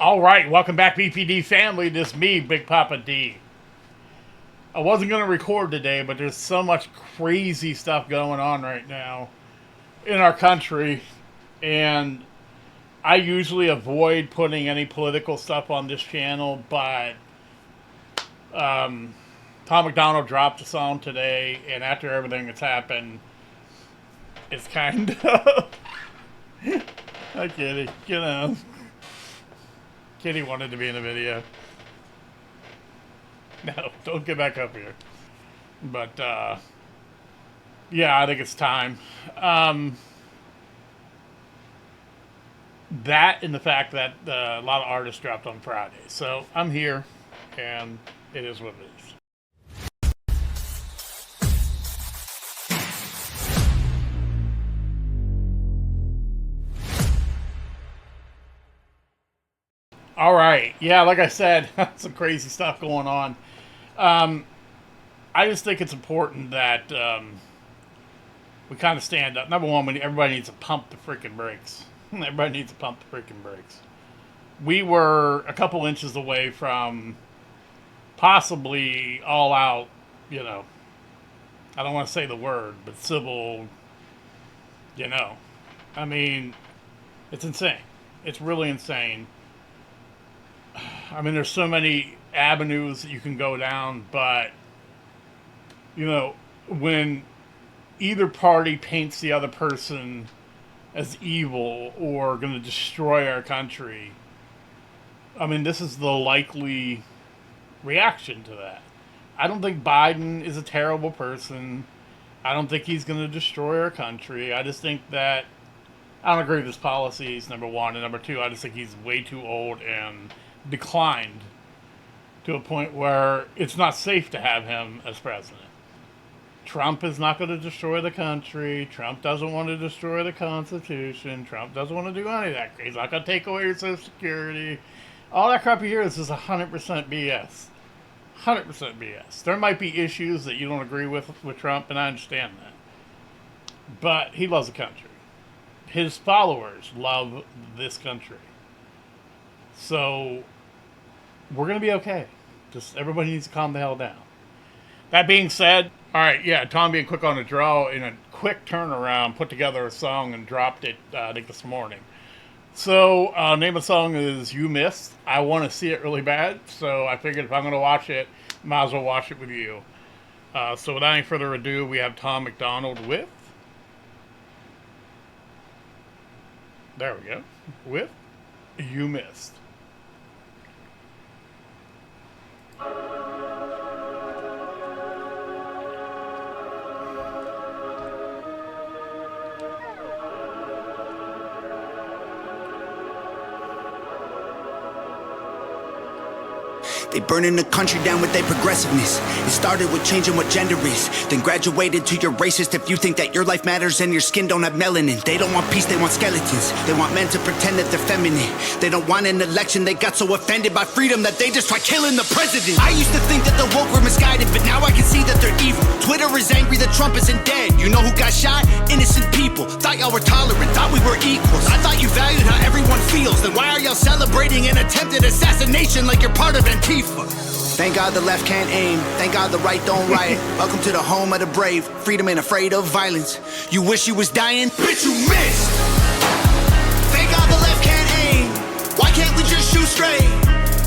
All right, welcome back, BPD family. This is me, Big Papa D. I wasn't going to record today, but there's so much crazy stuff going on right now in our country, and I usually avoid putting any political stuff on this channel, but Tom MacDonald dropped a song today, and after everything that's happened, it's kind of... Hi, Kitty. Kitty wanted to be in the video. No, don't get back up here. But, yeah, I think it's time. That and the fact that a lot of artists dropped on Friday. So, I'm here, and it is what it is. All right. Yeah, like I said, some crazy stuff going on. I just think it's important that we kind of stand up. Number one, everybody needs to pump the freaking brakes. Everybody needs to pump the freaking brakes. We were a couple inches away from possibly all out, I don't want to say the word, but civil, I mean, it's insane. It's really insane. I mean, there's so many avenues that you can go down, but, when either party paints the other person as evil or going to destroy our country, I mean, this is the likely reaction to that. I don't think Biden is a terrible person. I don't think he's going to destroy our country. I just think that I don't agree with his policies, number one. And number two, I just think he's way too old and declined to a point where it's not safe to have him as president. Trump is not going to destroy the country. Trump doesn't want to destroy the Constitution. Trump doesn't want to do any of that. He's not going to take away your Social Security. All that crap you hear is just 100% BS. 100% BS. There might be issues that you don't agree with Trump, and I understand that. But he loves the country. His followers love this country. So, we're going to be okay. Just everybody needs to calm the hell down. That being said, all right, yeah, Tom being quick on the draw, in a quick turnaround, put together a song and dropped it, I think, this morning. So, name of the song is You Missed. I want to see it really bad, so I figured if I'm going to watch it, might as well watch it with you. So, without any further ado, we have Tom MacDonald with... There we go. With You Missed. They burning the country down with their progressiveness. It started with changing what gender is, then graduated to you're racist if you think that your life matters and your skin don't have melanin. They don't want peace, they want skeletons. They want men to pretend that they're feminine. They don't want an election, they got so offended by freedom that they just try killing the president. I used to think that the woke were misguided, but now I can see that they're evil. Twitter is angry that Trump isn't dead. You know who got shot? Innocent people. Thought y'all were tolerant, thought we were equals. I thought you valued how everyone feels. Then why are y'all celebrating an attempted assassination like you're part of Antifa? Thank God the left can't aim. Thank God the right don't riot. Welcome to the home of the brave. Freedom ain't afraid of violence. You wish you was dying? Bitch, you missed. Thank God the left can't aim. Why can't we just shoot straight?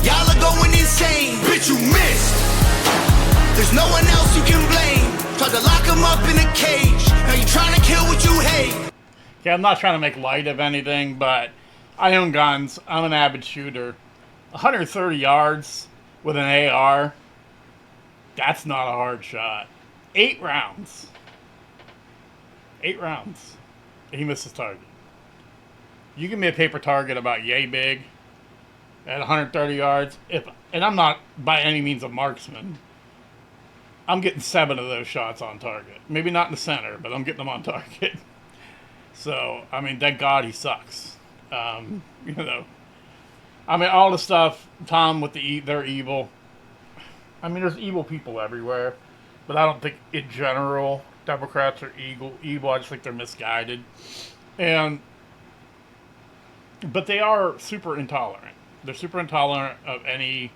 Y'all are going insane. Bitch, you missed. There's no one else you can blame. Tried to lock him up in a cage. Now you trying to kill what you hate. Yeah, I'm not trying to make light of anything, but I own guns. I'm an avid shooter. 130 yards with an AR, that's not a hard shot. 8 rounds. 8 rounds. He missed his target. You give me a paper target about yay big at 130 yards, and I'm not by any means a marksman, I'm getting 7 of those shots on target. Maybe not in the center, but I'm getting them on target. So, I mean, thank God he sucks. I mean, all the stuff, Tom with they're evil. I mean, there's evil people everywhere, but I don't think, in general, Democrats are evil. I just think they're misguided. But they are super intolerant. They're super intolerant of any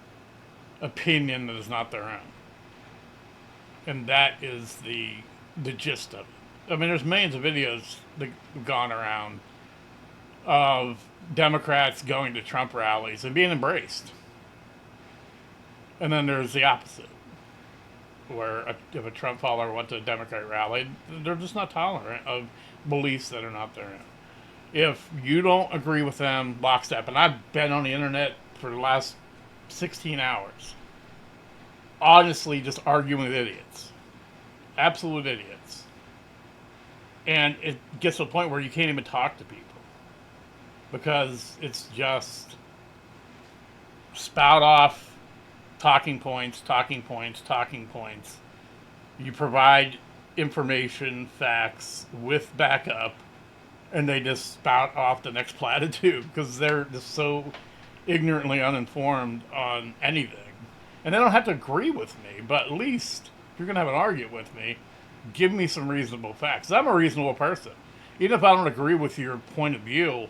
opinion that is not their own. And that is the gist of it. I mean, there's millions of videos that have gone around of Democrats going to Trump rallies and being embraced. And then there's the opposite, where if a Trump follower went to a Democrat rally, they're just not tolerant of beliefs that are not their own. If you don't agree with them, lockstep, and I've been on the internet for the last 16 hours, honestly just arguing with idiots. Absolute idiots. And it gets to a point where you can't even talk to people. Because it's just spout off talking points. You provide information, facts with backup, and they just spout off the next platitude because they're just so ignorantly uninformed on anything. And they don't have to agree with me, but at least if you're going to have an argument with me, give me some reasonable facts. I'm a reasonable person. Even if I don't agree with your point of view,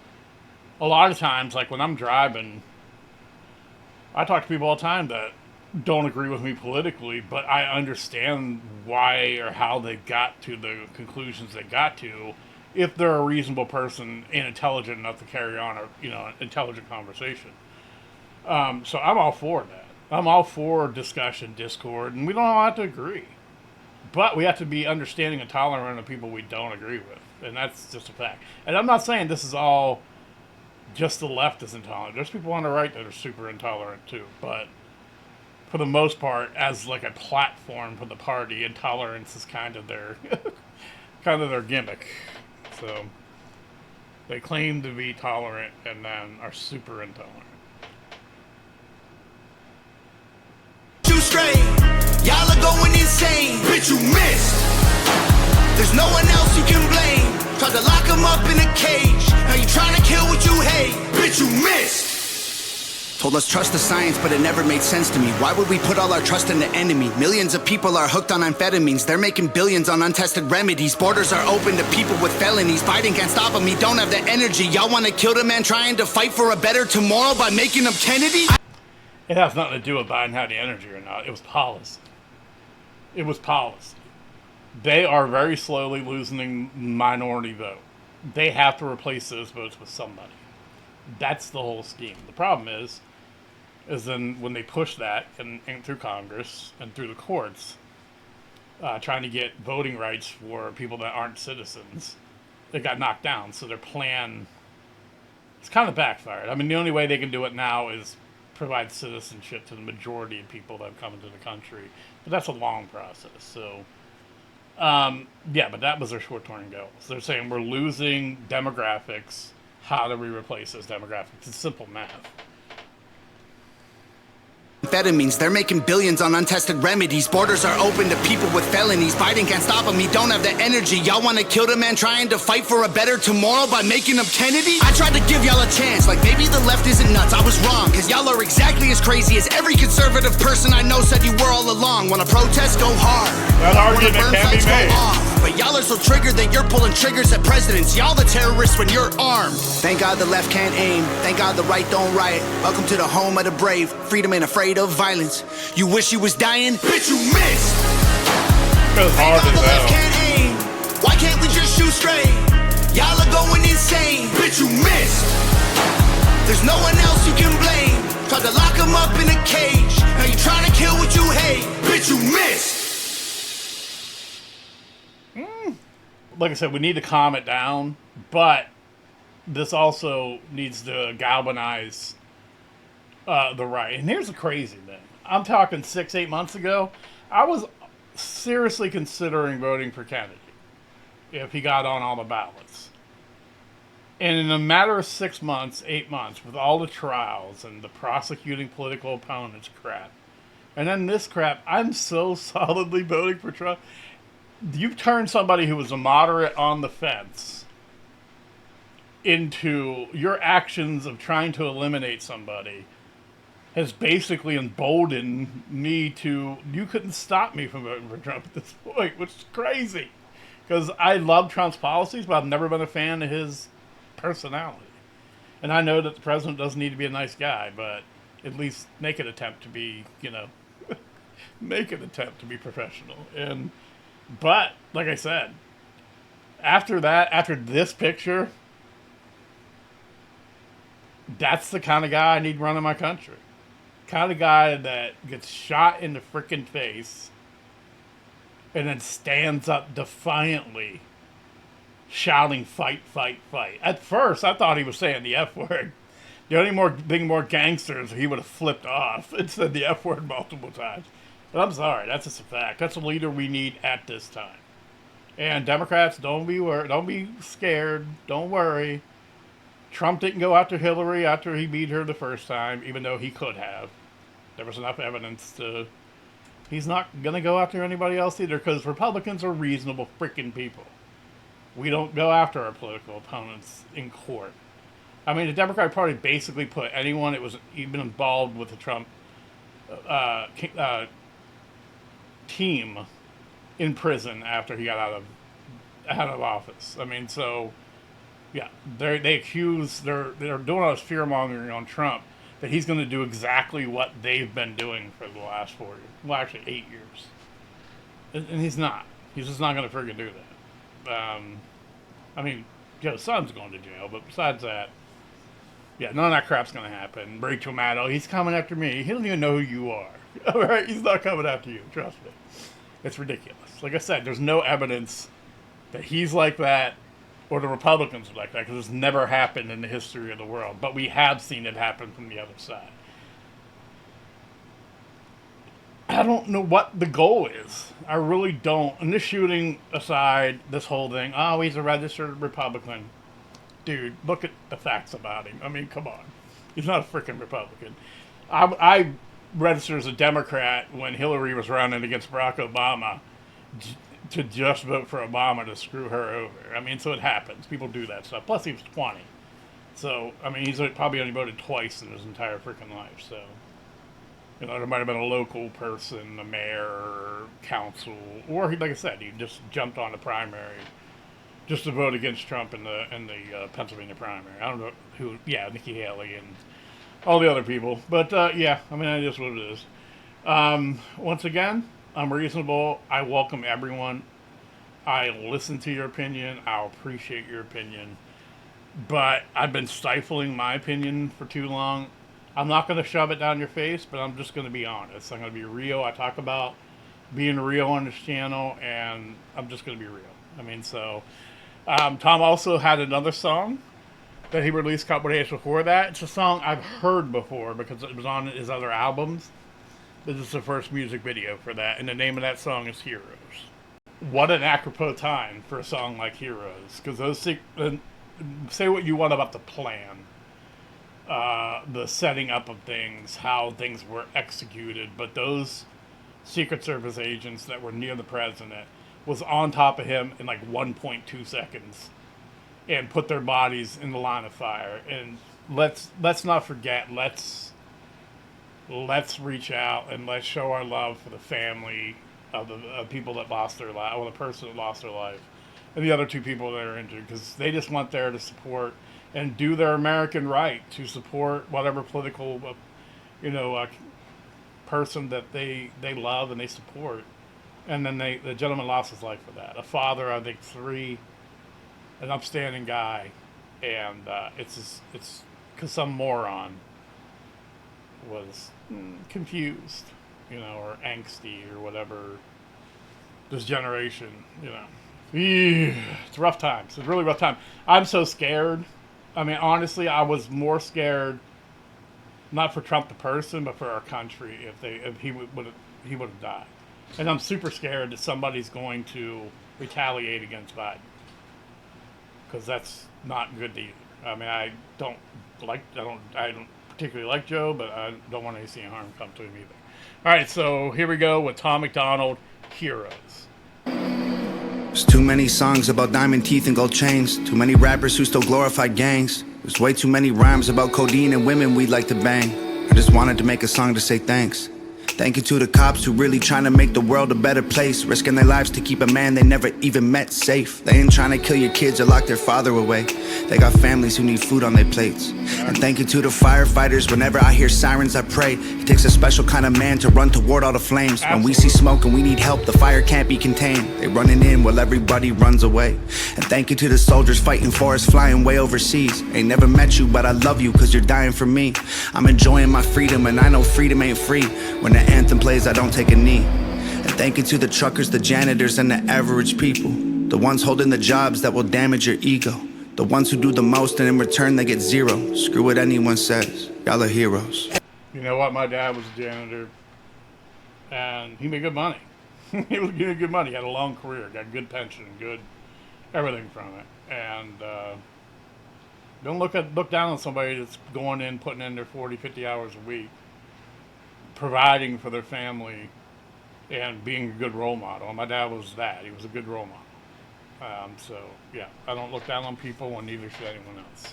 a lot of times, like when I'm driving, I talk to people all the time that don't agree with me politically, but I understand why or how they got to the conclusions they got to, if they're a reasonable person and intelligent enough to carry on an intelligent conversation. So I'm all for that. I'm all for discussion, discord, and we don't all have to agree. But we have to be understanding and tolerant of people we don't agree with. And that's just a fact. And I'm not saying this is all just the left is intolerant. There's people on the right that are super intolerant too. But for the most part, as like a platform for the party, intolerance is kind of their gimmick. So they claim to be tolerant and then are super intolerant. Too straight, y'all are going insane. Bitch, you missed. There's no one else you can blame. Tried to lock him up in a cage. Now you trying to kill what you hate. Bitch, you missed. Told us trust the science, but it never made sense to me. Why would we put all our trust in the enemy? Millions of people are hooked on amphetamines. They're making billions on untested remedies. Borders are open to people with felonies. Biden can't stop them, he don't have the energy. Y'all want to kill the man trying to fight for a better tomorrow by making him Kennedy? It has nothing to do with Biden having the energy or not. It was policy. It was policy. They are very slowly losing minority vote. They have to replace those votes with somebody. That's the whole scheme. The problem is then when they push that and through Congress and through the courts, trying to get voting rights for people that aren't citizens, it got knocked down. So their plan, it's kind of backfired. I mean, the only way they can do it now is provide citizenship to the majority of people that have come into the country. But that's a long process. So, but that was their short-term goals. They're saying we're losing demographics. How do we replace those demographics? It's simple math. Amphetamines, they're making billions on untested remedies. Borders are open to people with felonies. Biden can't stop him, he don't have the energy. Y'all want to kill the man trying to fight for a better tomorrow by making him Kennedy? I tried to give y'all a chance, like maybe the left isn't nuts. I was wrong, cause y'all are exactly as crazy as every conservative person I know said you were all along. Wanna protest, go hard. That argument can be made. But y'all are so triggered that you're pulling triggers at presidents. Y'all the terrorists when you're armed. Thank God the left can't aim. Thank God the right don't riot. Welcome to the home of the brave. Freedom ain't afraid of violence. You wish you was dying? Bitch, you missed. Goes hard Thank God as the left hell. can't aim. Why can't we just shoot straight? Y'all are going insane. Bitch, you missed. There's no one else you can blame. Tried to lock him up in a cage. Now you trying to kill what you hate. Bitch, you missed. Like I said, we need to calm it down, but this also needs to galvanize the right. And here's the crazy thing. I'm talking 6-8 months ago, I was seriously considering voting for Kennedy if he got on all the ballots. And in a matter of 6 months, 8 months, with all the trials and the prosecuting political opponents crap, and then this crap, I'm so solidly voting for Trump. You've turned somebody who was a moderate on the fence into your actions of trying to eliminate somebody has basically emboldened me to, you couldn't stop me from voting for Trump at this point, which is crazy. Because I love Trump's policies, but I've never been a fan of his personality. And I know that the president doesn't need to be a nice guy, but at least make an attempt to be, make an attempt to be professional. But like I said, after this picture, that's the kind of guy I need running my country. Kind of guy that gets shot in the freaking face and then stands up defiantly shouting, fight, fight, fight. At first, I thought he was saying the F word. The only being more gangsters, he would have flipped off and said the F word multiple times. But I'm sorry, that's just a fact. That's a leader we need at this time. And Democrats, don't be scared. Don't worry. Trump didn't go after Hillary after he beat her the first time, even though he could have. There was enough evidence to... He's not going to go after anybody else either, because Republicans are reasonable freaking people. We don't go after our political opponents in court. I mean, the Democratic Party basically put anyone that was even involved with the Trump team in prison after he got out of office. I mean, so yeah, they're doing all this fear mongering on Trump that he's going to do exactly what they've been doing for the last 8 years, and he's not. He's just not going to friggin' do that. I mean, Joe Son's going to jail, but besides that, yeah, none of that crap's going to happen. Rachel Maddow, he's coming after me. He doesn't even know who you are. All right, he's not coming after you. Trust me. It's ridiculous. Like I said, there's no evidence that he's like that or the Republicans are like that, because it's never happened in the history of the world. But we have seen it happen from the other side. I don't know what the goal is. I really don't. And this shooting aside, this whole thing, oh, he's a registered Republican. Dude, look at the facts about him. I mean, come on. He's not a freaking Republican. I registered as a Democrat when Hillary was running against Barack Obama to just vote for Obama to screw her over. I mean, so it happens. People do that stuff. Plus, he was 20. So, I mean, he's probably only voted twice in his entire freaking life. So, there might have been a local person, a mayor, or council, or like I said, he just jumped on the primary just to vote against Trump in the Pennsylvania primary. I don't know who. Yeah, Nikki Haley and all the other people. But yeah, I mean, that is what it is. Once again, I'm reasonable. I welcome everyone. I listen to your opinion. I'll appreciate your opinion. But I've been stifling my opinion for too long. I'm not going to shove it down your face, but I'm just going to be honest. I'm going to be real. I talk about being real on this channel, and I'm just going to be real. I mean, so Tom also had another song that he released a couple days before that. It's a song I've heard before because it was on his other albums. This is the first music video for that, and the name of that song is Heroes. What an apropos time for a song like Heroes, because those say what you want about the plan, the setting up of things, how things were executed, but those Secret Service agents that were near the president was on top of him in like 1.2 seconds and put their bodies in the line of fire. And let's not forget, let's reach out and let's show our love for the family of the people that lost their life, or the person that lost their life, and the other two people that are injured, because they just want there to support and do their American right to support whatever political, person that they love and they support. And then the gentleman lost his life for that. A father, I think 3, an upstanding guy, and it's because some moron was confused, or angsty or whatever. This generation, it's rough times. It's a really rough time. I'm so scared. I mean, honestly, I was more scared, not for Trump the person, but for our country if he would have died. And I'm super scared that somebody's going to retaliate against Biden, because that's not good either. I mean, I don't particularly like Joe, but I don't want to see any harm come to him either. All right, so here we go with Tom MacDonald, Heroes. There's too many songs about diamond teeth and gold chains. Too many rappers who still glorify gangs. There's way too many rhymes about codeine and women we'd like to bang. I just wanted to make a song to say thanks. Thank you to the cops who really trying to make the world a better place, risking their lives to keep a man they never even met safe. They ain't trying to kill your kids or lock their father away. They got families who need food on their plates. And thank you to the firefighters. Whenever I hear sirens, I pray. It takes a special kind of man to run toward all the flames. When we see smoke and we need help, the fire can't be contained. They running in while everybody runs away. And thank you to the soldiers fighting for us, flying way overseas. Ain't never met you, but I love you cause you're dying for me. I'm enjoying my freedom and I know freedom ain't free. When the anthem plays, I don't take a knee. And thank you to the truckers, the janitors, and the average people. The ones holding the jobs that will damage your ego. The ones who do the most and in return they get zero. Screw what anyone says, y'all are heroes. You know what, my dad was a janitor, and he made good money. He was getting good money, he had a long career, got good pension, good everything from it. And don't look down on somebody that's going in, putting in their 40, 50 hours a week, providing for their family and being a good role model. And my dad was that. He was a good role model. So, yeah, I don't look down on people, and neither should anyone else.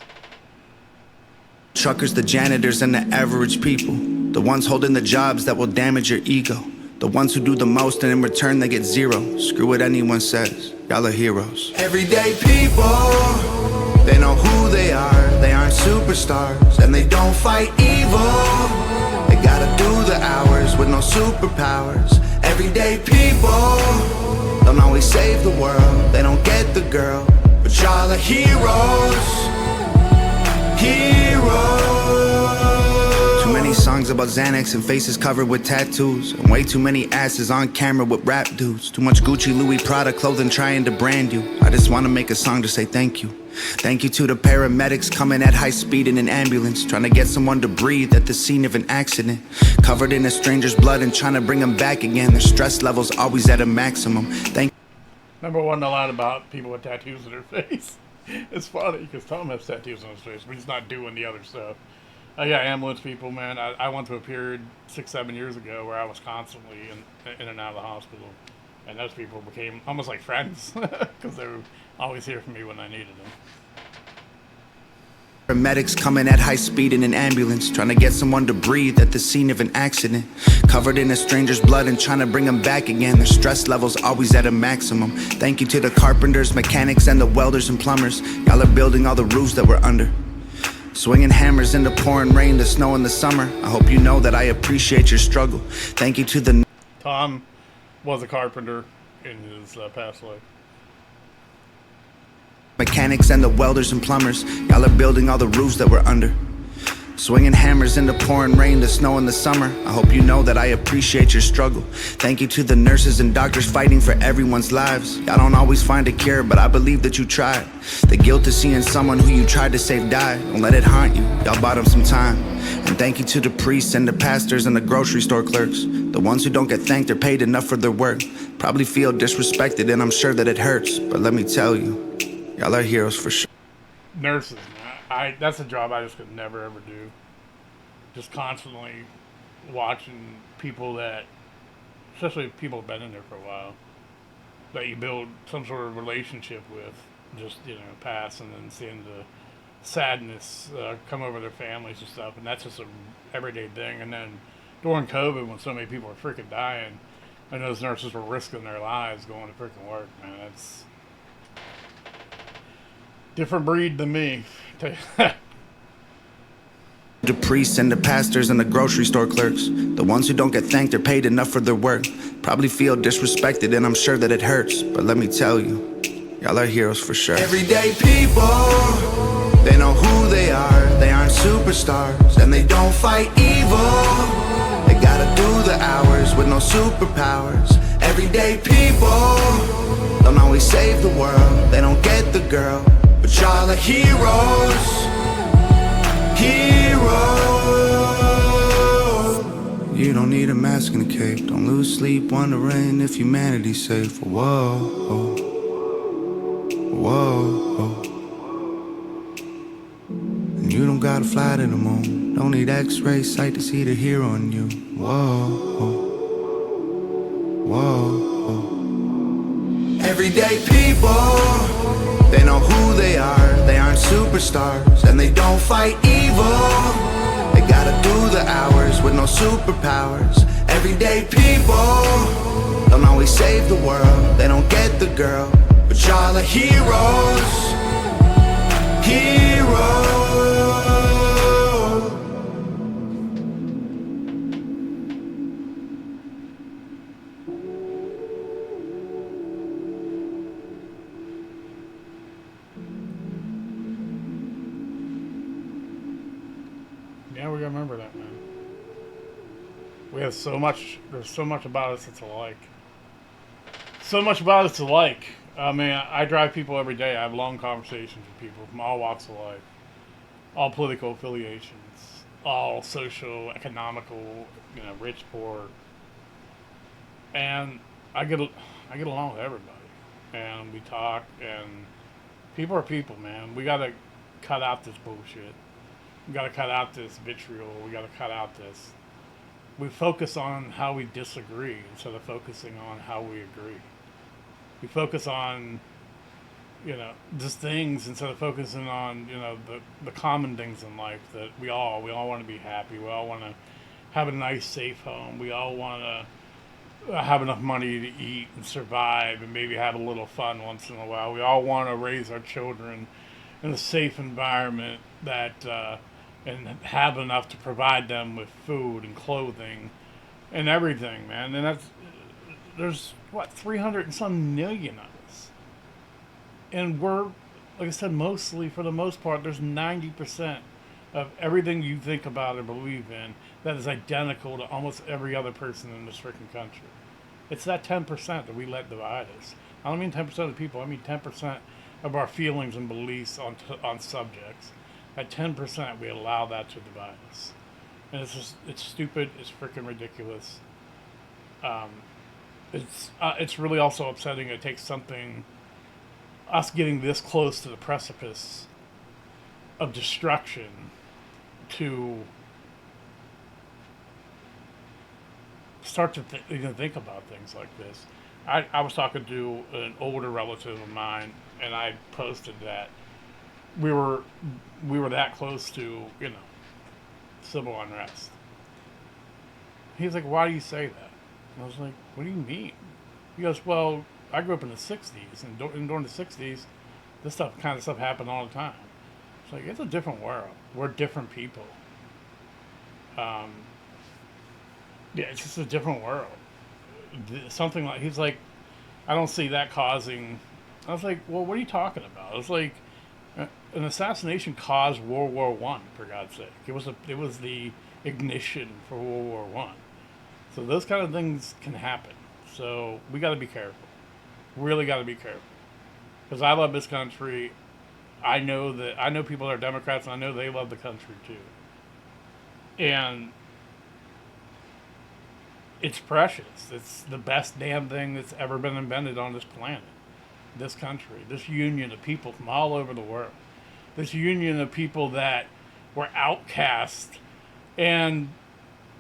Truckers, the janitors, and the average people. The ones holding the jobs that will damage your ego. The ones who do the most and in return they get zero. Screw what anyone says, y'all are heroes. Everyday people, they know who they are. They aren't superstars, and they don't fight evil. They gotta do the hours with no superpowers. Everyday people don't always save the world. They don't get the girl, but y'all are heroes. Heroes. Too many songs about Xanax and faces covered with tattoos, and way too many asses on camera with rap dudes. Too much Gucci, Louis, Prada clothing trying to brand you. I just wanna make a song to say thank you. Thank you to the paramedics coming at high speed in an ambulance, trying to get someone to breathe at the scene of an accident. Covered in a stranger's blood and trying to bring them back again. Their stress levels always at a maximum. Remember one a lot about people with tattoos on their face. It's funny because Tom has tattoos on his face, but he's not doing the other stuff. Yeah, ambulance people, man. I went through a period 6-7 years ago where I was constantly in and out of the hospital. And those people became almost like friends because they were always here for me when I needed them. Paramedics coming at high speed in an ambulance, trying to get someone to breathe at the scene of an accident. Covered in a stranger's blood and trying to bring them back again. Their stress levels always at a maximum. Thank you to the carpenters, mechanics, and the welders and plumbers. Y'all are building all the roofs that we're under. Swinging hammers in the pouring rain, the snow in the summer. I hope you know that I appreciate your struggle. Thank you to the... Tom was a carpenter in his past life. Mechanics and the welders and plumbers. Y'all are building all the roofs that we're under. Swinging hammers in the pouring rain, the snow in the summer. I hope you know that I appreciate your struggle. Thank you to the nurses and doctors fighting for everyone's lives. Y'all don't always find a cure, but I believe that you tried. The guilt of seeing someone who you tried to save die, don't let it haunt you. Y'all bought them some time. And thank you to the priests and the pastors and the grocery store clerks. The ones who don't get thanked or paid enough for their work. Probably feel disrespected and I'm sure that it hurts. But let me tell you, y'all are heroes for sure. Nurses, man. That's a job I just could never ever do. Just constantly watching people that, especially people who've been in there for a while, that you build some sort of relationship with, just, pass, and then seeing the sadness come over their families and stuff, and that's just an everyday thing. And then during COVID, when so many people were freaking dying, and those nurses were risking their lives going to freaking work, man, that's different breed than me. The priests and the pastors and the grocery store clerks, the ones who don't get thanked or paid enough for their work, probably feel disrespected and I'm sure that it hurts. But let me tell you, y'all are heroes for sure. Everyday people, they know who they are. They aren't superstars and they don't fight evil. They gotta do the hours with no superpowers. Everyday people don't always save the world. They don't get the girl, but y'all are heroes. Heroes. You don't need a mask and a cape. Don't lose sleep wondering if humanity's safe. Whoa, whoa. And you don't gotta fly to the moon. Don't need X-ray sight to see the hero in you. Whoa. Everyday people, they know who they are. They aren't superstars and they don't fight evil. They gotta do the hours with no superpowers. Everyday people don't always save the world. They don't get the girl, but y'all are heroes. Heroes. Yeah, we gotta remember that, man. We have so much, there's so much about us that's alike. So much about us alike. I mean, I drive people every day. I have long conversations with people from all walks of life, all political affiliations, all social, economical, rich, poor. And I get along with everybody. And we talk, and people are people, man. We gotta cut out this bullshit. We gotta cut out this vitriol. We gotta cut out this. We focus on how we disagree instead of focusing on how we agree. We focus on, just things instead of focusing on, the common things in life that we all want to be happy. We all want to have a nice, safe home. We all want to have enough money to eat and survive and maybe have a little fun once in a while. We all want to raise our children in a safe environment that, and have enough to provide them with food and clothing and everything, man. And there's 300 and some million of us. And we're, like I said, mostly, for the most part, there's 90% of everything you think about or believe in that is identical to almost every other person in this freaking country. It's that 10% that we let divide us. I don't mean 10% of the people, I mean 10% of our feelings and beliefs on subjects. At 10%, we allow that to divide us. And it's stupid, it's freaking ridiculous. It's really also upsetting. It takes us getting this close to the precipice of destruction to start to think about things like this. I was talking to an older relative of mine, and I posted that we were that close to, civil unrest. He's like, why do you say that? And I was like, what do you mean? He goes, well, I grew up in the 60s, and during the 60s, this kind of stuff happened all the time. It's like, it's a different world. We're different people. Yeah, it's just a different world. Something like, he's like, I don't see that causing. I was like, well, what are you talking about? I was like, an assassination caused World War I, for God's sake. It was the ignition for World War I. So those kind of things can happen. So we got to be careful. Really got to be careful. Because I love this country. I know people that are Democrats, and I know they love the country too. And it's precious. It's the best damn thing that's ever been invented on this planet. This country, this union of people from all over the world, this union of people that were outcast and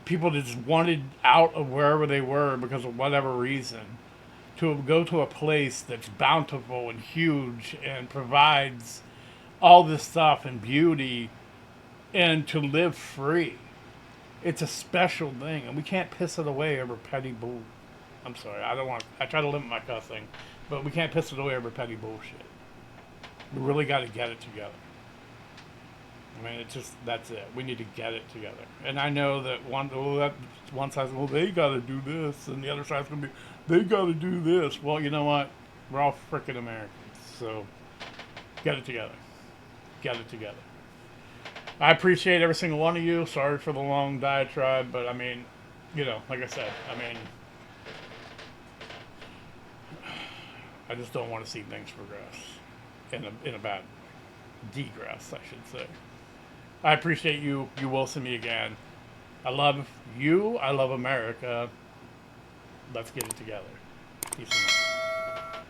people that just wanted out of wherever they were because of whatever reason, to go to a place that's bountiful and huge and provides all this stuff and beauty, and to live free. It's a special thing, and we can't piss it away over petty bull. I'm sorry, I try to limit my cussing, but we can't piss it away over petty bullshit. We really got to get it together. I mean, that's it. We need to get it together. And I know that one side's, well, they got to do this, and the other side's going to be, they got to do this. Well, you know what? We're all frickin' Americans, so get it together. Get it together. I appreciate every single one of you. Sorry for the long diatribe, but I mean, like I said, I just don't want to see things progress in a bad way. Degress, I should say. I appreciate you Wilson me again. I love you. I love America. Let's get it together. Peace and love.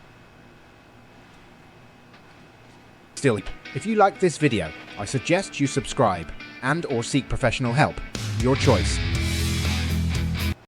Still, if you like this video, I suggest you subscribe and or seek professional help. Your choice.